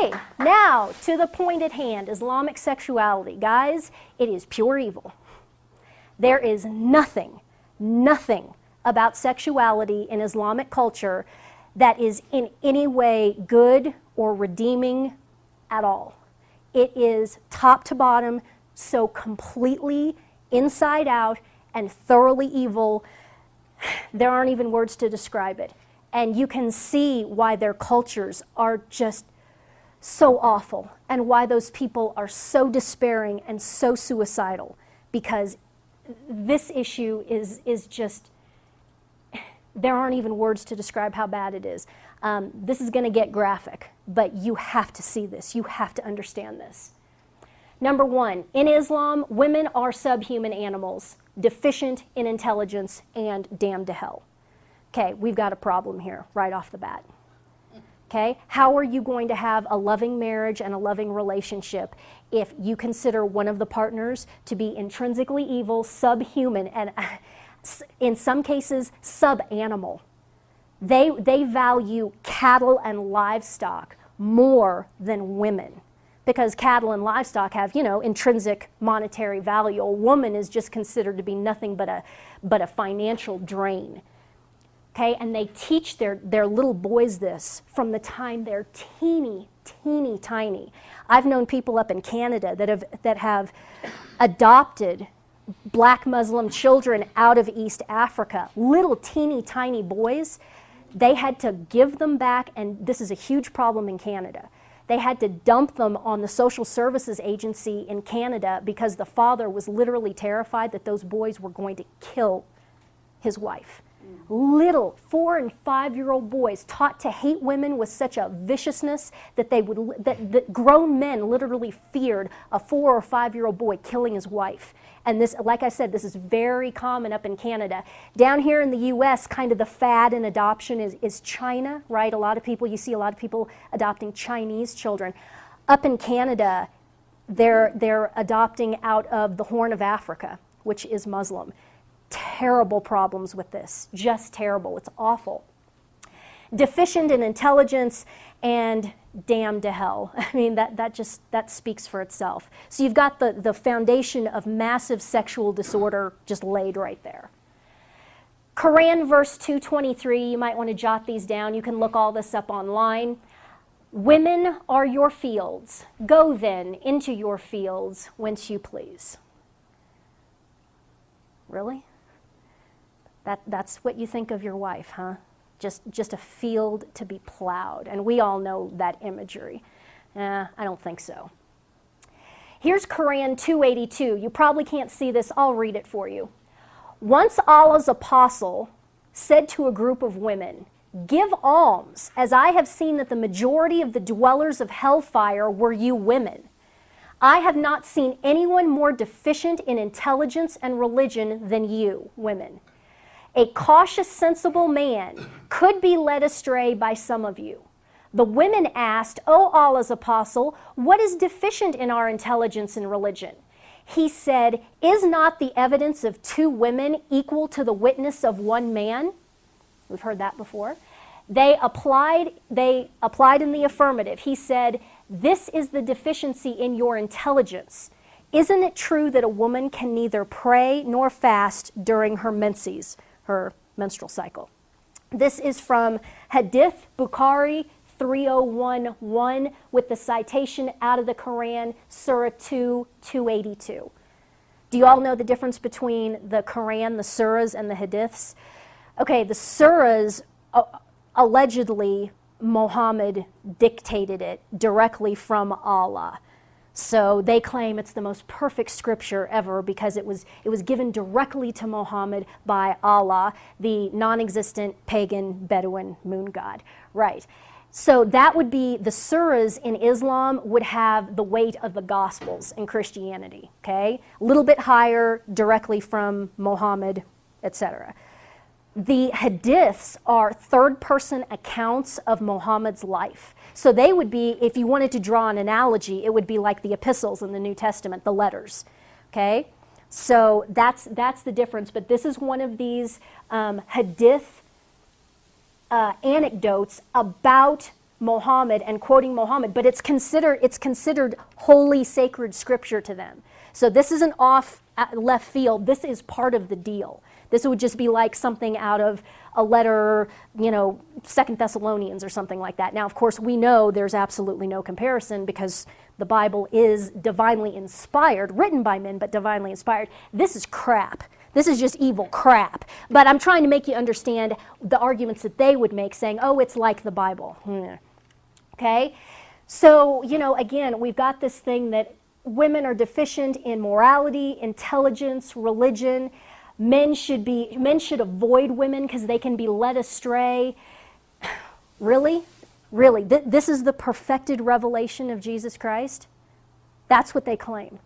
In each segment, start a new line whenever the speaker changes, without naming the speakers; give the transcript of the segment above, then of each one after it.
Okay, now to the point at hand, Islamic sexuality. Guys, it is pure evil. There is nothing about sexuality in Islamic culture that is in any way good or redeeming at all. It is top to bottom, so completely inside out and thoroughly evil. There aren't even words to describe it. And you can see why their cultures are just so awful and why those people are so despairing and so suicidal, because this issue is just, there aren't even words to describe how bad it is. This is going to get graphic, but you have to see this. You have to understand this. Number one, in Islam, women are subhuman animals, deficient in intelligence and damned to hell. Okay, we've got a problem here right off the bat. Okay, how are you going to have a loving marriage and a loving relationship if you consider one of the partners to be intrinsically evil, subhuman, and in some cases, sub-animal? They value cattle and livestock more than women, because cattle and livestock have, you know, intrinsic monetary value. A woman is just considered to be nothing but a financial drain. Okay, and they teach their little boys this from the time they're teeny tiny. I've known people up in Canada that have adopted black Muslim children out of East Africa, little teeny tiny boys. They had to give them back, and this is a huge problem in Canada. They had to dump them on the social services agency in Canada because the father was literally terrified that those boys were going to kill his wife. Little 4- and 5-year-old boys taught to hate women with such a viciousness that that grown men literally feared a 4- or 5-year-old boy killing his wife. And this, like I said, this is very common up in Canada. Down here in the U.S., kind of the fad in adoption is China, right? You see a lot of people adopting Chinese children. Up in Canada, they're adopting out of the Horn of Africa, which is Muslim. Terrible problems with this, just terrible. It's awful. Deficient in intelligence and damned to hell. I mean, that speaks for itself. So you've got the foundation of massive sexual disorder just laid right there. Quran verse 223, you might want to jot these down. You can look all this up online. Women are your fields. Go then into your fields whence you please. Really? That's what you think of your wife, huh? Just a field to be plowed. And we all know that imagery. I don't think so. Here's Quran 282. You probably can't see this. I'll read it for you. Once Allah's apostle said to a group of women, "Give alms, as I have seen that the majority of the dwellers of hellfire were you women. I have not seen anyone more deficient in intelligence and religion than you, women. A cautious, sensible man could be led astray by some of you." The women asked, "O Allah's apostle, what is deficient in our intelligence and religion?" He said, "Is not the evidence of 2 women equal to the witness of 1 man?" We've heard that before. They applied in the affirmative. He said, "This is the deficiency in your intelligence. Isn't it true that a woman can neither pray nor fast during her menses?" Her menstrual cycle. This is from Hadith Bukhari 3011 with the citation out of the Quran, Surah 2, 282. Do you all know the difference between the Quran, the surahs, and the hadiths? Okay, the surahs, allegedly, Muhammad dictated it directly from Allah. So they claim it's the most perfect scripture ever because it was given directly to Muhammad by Allah, the non-existent pagan Bedouin moon god. Right. So that would be, the surahs in Islam would have the weight of the Gospels in Christianity, okay? A little bit higher, directly from Muhammad, etc. The hadiths are third-person accounts of Muhammad's life. So they would be, if you wanted to draw an analogy, it would be like the epistles in the New Testament, the letters, okay? So that's the difference, but this is one of these hadith anecdotes about Muhammad and quoting Muhammad, but it's considered holy, sacred scripture to them. So this isn't off left field. This is part of the deal. This would just be like something out of a letter, 2 Thessalonians or something like that. Now, of course, we know there's absolutely no comparison because the Bible is divinely inspired, written by men, but divinely inspired. This is crap. This is just evil crap. But I'm trying to make you understand the arguments that they would make, saying, oh, it's like the Bible. Okay? So, again, we've got this thing that women are deficient in morality, intelligence, religion. Men should avoid women because they can be led astray. Really? Really? This is the perfected revelation of Jesus Christ? That's what they claim.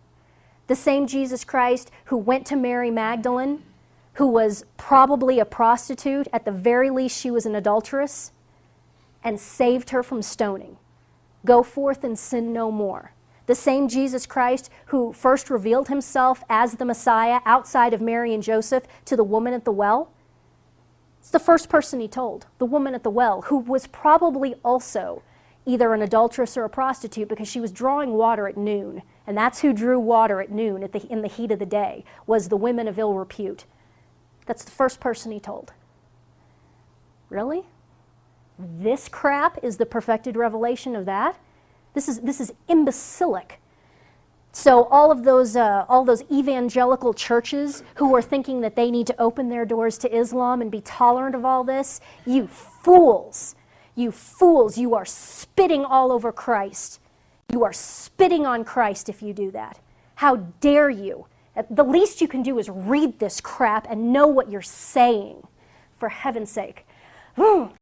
The same Jesus Christ who went to Mary Magdalene, who was probably a prostitute, at the very least she was an adulteress, and saved her from stoning. Go forth and sin no more. The same Jesus Christ who first revealed himself as the Messiah outside of Mary and Joseph to the woman at the well. It's the first person he told, the woman at the well, who was probably also either an adulteress or a prostitute because she was drawing water at noon. And that's who drew water at noon in the heat of the day, was the women of ill repute. That's the first person he told. Really? This crap is the perfected revelation of that? This is imbecilic. So all those evangelical churches who are thinking that they need to open their doors to Islam and be tolerant of all this, you fools, you are spitting all over Christ. You are spitting on Christ if you do that. How dare you? The least you can do is read this crap and know what you're saying, for heaven's sake.